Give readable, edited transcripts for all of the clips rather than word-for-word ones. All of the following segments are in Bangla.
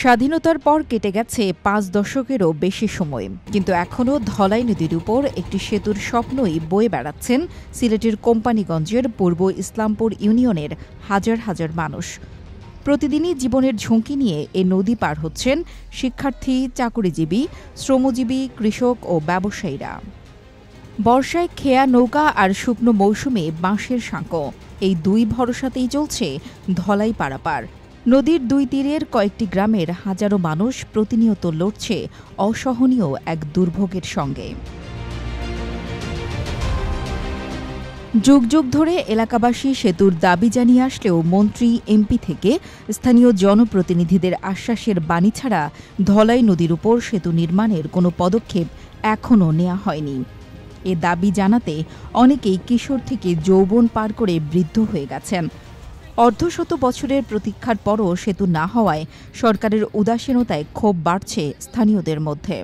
স্বাধীনতার পর কেটে গেছে ৫ দশকেরও বেশি সময়, কিন্তু এখনও ধলাই নদীর উপর একটি সেতুর স্বপ্নই বয়ে বেড়াচ্ছেন সিলেটের কোম্পানীগঞ্জের পূর্ব ইসলামপুর ইউনিয়নের হাজার হাজার মানুষ। প্রতিদিনই জীবনের ঝুঁকি নিয়ে এ নদী পার হচ্ছেন শিক্ষার্থী, চাকুরিজীবী, শ্রমজীবী, কৃষক ও ব্যবসায়ীরা। বর্ষায় খেয়া নৌকা আর শুকনো মৌসুমে বাঁশের সাঁকো, এই দুই ভরসাতেই চলছে ধলাই পারাপার। নদীর দুই তীরের কয়েকটি গ্রামের হাজারো মানুষ প্রতিনিয়ত লড়ছে অসহনীয় এক দুর্ভোগের সঙ্গে। যুগ যুগ ধরে এলাকাবাসী সেতুর দাবি জানিয়ে আসলেও মন্ত্রী, এমপি থেকে স্থানীয় জনপ্রতিনিধিদের আশ্বাসের বাণী ছাড়া ধলাই নদীর উপর সেতু নির্মাণের কোনো পদক্ষেপ এখনও নেওয়া হয়নি। এ দাবি জানাতে অনেকেই কিশোর থেকে যৌবন পার করে বৃদ্ধ হয়ে গেছেন। অর্ধশত বছরের প্রতীক্ষার পরও সেতু না হওয়ায় সরকারের উদাসীনতায় ক্ষোভ বাড়ছে স্থানীয়দের মধ্যে।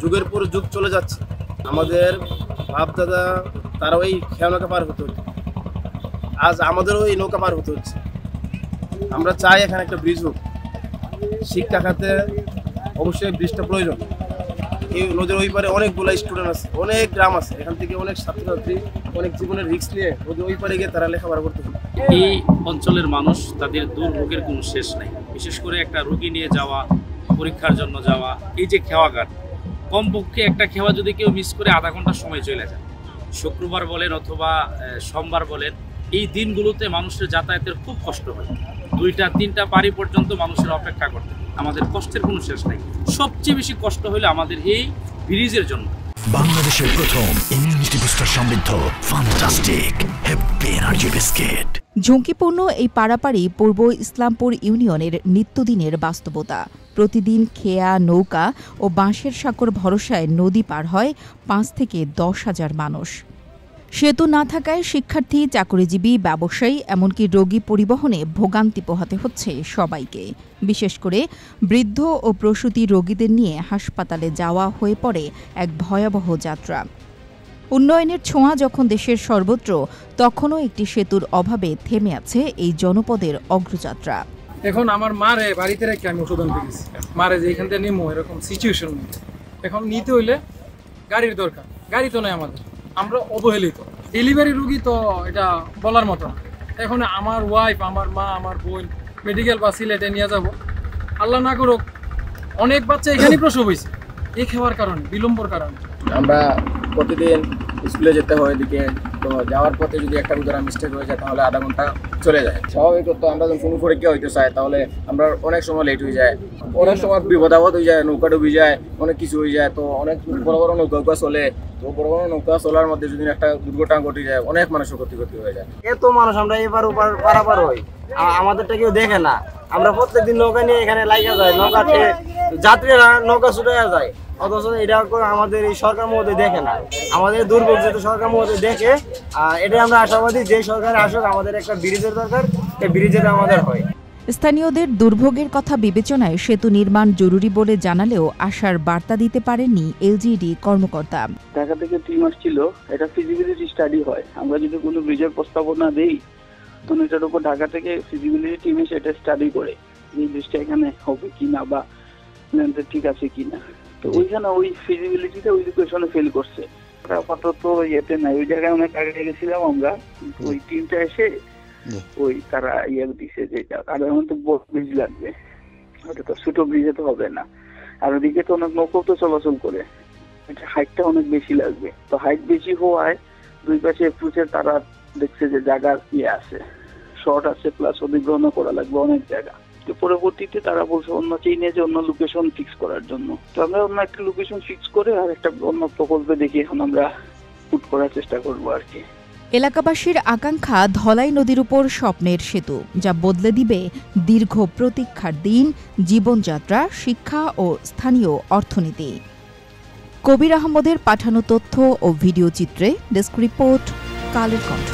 যুগের পর যুগ চলে যাচ্ছে, আমাদের বাপ-দাদা তারাও এই খেয়া নৌকা পার হতে হতো, আজ আমাদেরও এই নৌকা পার হতে হচ্ছে। আমরা চাই এখানে একটা ব্রিজ হোক। শিক্ষা খাতে অবশ্যই ব্রিজটা প্রয়োজন। এই নদীর ওই পারে অনেকগুলো স্টুডেন্ট আছে, অনেক গ্রাম আছে, এখান থেকে অনেক ছাত্রছাত্রী অনেক জীবনের রিস্ক নিয়ে নদীর ওই পারে গিয়ে তারা লেখাপড়া করতে হবে। এই অঞ্চলের মানুষ তাদের দুর্ভোগের কোনো শেষ নেই। বিশেষ করে একটা রোগী নিয়ে যাওয়া, পরীক্ষার জন্য যাওয়া, এই যে খেওয়াঘাট, কমপক্ষে একটা খেওয়া যদি কেউ মিস করে আধা ঘন্টা সময় চলে যায়। শুক্রবার বলেন অথবা সোমবার বলেন, এই দিনগুলোতে মানুষের যাতায়াতের খুব কষ্ট হয়। 2টা-3টা পাড়ি পর্যন্ত মানুষের অপেক্ষা করতে, আমাদের কষ্টের কোনো শেষ নেই। সবচেয়ে বেশি কষ্ট হলো আমাদের এই ব্রিজের জন্য। বাংলাদেশের প্রথম ইমিউনিটি বুস্টার সমৃদ্ধ ফ্যান্টাস্টিক হ্যাপি এনার্জি বিস্কিট। ঝুঁকিপূর্ণ এই পারাপারই পূর্ব ইসলামপুর ইউনিয়নের নিত্যদিনের বাস্তবতা। প্রতিদিন খেয়া নৌকা ও বাঁশের সাঁকোর ভরসায় নদী পার হয় ৫ থেকে ১০ হাজার মানুষ। সেতু না থাকায় শিক্ষার্থী, চাকুরিজীবী, ব্যবসায়ী এমনকি রোগী পরিবহনে ভোগান্তি পোহাতে হচ্ছে সবাইকে। বিশেষ করে বৃদ্ধ ও প্রসূতি রোগীদের নিয়ে হাসপাতালে যাওয়া হয়ে পড়ে এক ভয়াবহ যাত্রা। উন্নয়নের ছোঁয়া যখন দেশের সর্বত্র, তখনও একটি সেতুর অভাবে থেমে আছে এই জনপদের অগ্রযাত্রা। এখন আমার মারে বাড়িতে রেখে আমি ওষুধ আনতে গেছি, মারে যে এখান থেকে নিমো এরকম সিচুয়েশন। এখন নিতে হইলে গাড়ির দরকার, গাড়ি তো নয় আমাদের, আমরা অবহেলিত। ডেলিভারি রুগী তো এটা বলার মতো। এখন আমার ওয়াইফ, আমার মা, আমার বোন মেডিকেল বা সিলেটে নিয়ে যাব, আল্লাহ না করুক অনেক বাচ্চা এখানেই প্রসব হয়েছে এই খাওয়ার কারণে, বিলম্বর কারণে। আমরা প্রতিদিন স্কুলে যেতে হয়, এদিকে তো যাওয়ার পথে যদি একটা দুটো মিস্টেক হয়ে যায় তাহলে আধা ঘন্টা চলে যায়। স্বাভাবিক তো আমরা যখন কোনো পরীক্ষা হইতে চাই তাহলে আমরা অনেক সময় লেট হয়ে যায়, অনেক সময় বিপদ হয়ে যায়, নৌকা ডুবে যায়, অনেক কিছু হয়ে যায়। তো অনেক বড় বড় নৌকা চলে, তো বড় বড় নৌকা চলার মধ্যে যদি একটা দুর্ঘটনা ঘটে যায় অনেক মানুষের ক্ষতি হয়ে যায়। এত মানুষ আমরা এবার ওপার পারাপার হই, আমাদেরটা কেউ দেখে না। আমরা প্রত্যেকদিন নৌকা নিয়ে এখানে লাগা যায়, নৌকাতে যাত্রীরা নৌকা ছুটে যায়, অথচ এটা আমাদের এই সরকার মহোদয় দেখে না। আমাদের দুর্ভোগ যেহেতু সরকার মহোদয় দেখে, এটা আমরা আশাবাদী যে সরকার আসুক, আমাদের একটা ব্রিজের দরকার, এই ব্রিজের আমাদের হয়। স্থানীয়দের দুর্ভোগের কথা বিবেচনায় সেতু নির্মাণ জরুরি বলে জানালেও আশার বার্তা দিতে পারেননি এলজিইডি কর্মকর্তা। ঢাকা থেকে টিম আসছিল, এটা ফিজিবিলিটি স্টাডি হয়। আমরা যদি কোনো ব্রিজের প্রস্তাবনা দেই তো এটার উপর ঢাকা থেকে ফিজিবিলিটি টিম সেটা স্টাডি করে এই ব্রিজটা এখানে হবে কিনা বা ঠিক আছে কিনা। তো ওইখানে ওই ফিজিবিলিটিটা ওই ইকুয়েশনে ফেল করছে। আপাতত ইয়েতে নাই, ওই জায়গায় অনেক আগে গেছিলাম আমরা, ওই টিমটা এসে ওই তারা দিছে যে আর এখন তো বড় ব্রিজ লাগবে, ওটা তো ছোট ব্রিজে তো হবে না। আর ওদিকে তো অনেক নৌকো তো চলাচল করে, এটা হাইটটা অনেক বেশি লাগবে। তো হাইট বেশি হওয়ায় দুই পাশে অ্যাপ্রোচের তারা দেখছে যে জায়গার আছে, শর্ট আছে, প্লাস অধিগ্রহণ করা লাগবে অনেক জায়গা। তো পরবর্তীতে তারা বলছে অন্য চেইনে যে অন্য লোকেশন ফিক্স করার জন্য। তো আমরা অন্য একটা লোকেশন ফিক্স করে আর একটা অন্য প্রকল্পে দেখি এখন আমরা পুট করার চেষ্টা করবো আর কি। এলাকাবাসীর আকাঙ্ক্ষা ধলাই নদীর উপর স্বপ্নের সেতু, যা বদলে দিবে দীর্ঘ প্রতীক্ষার দিন, জীবনযাত্রা, শিক্ষা ও স্থানীয় অর্থনীতি। কবির আহমদের পাঠানো তথ্য ও ভিডিও চিত্রে ডেস্ক রিপোর্ট, কালের কণ্ঠ।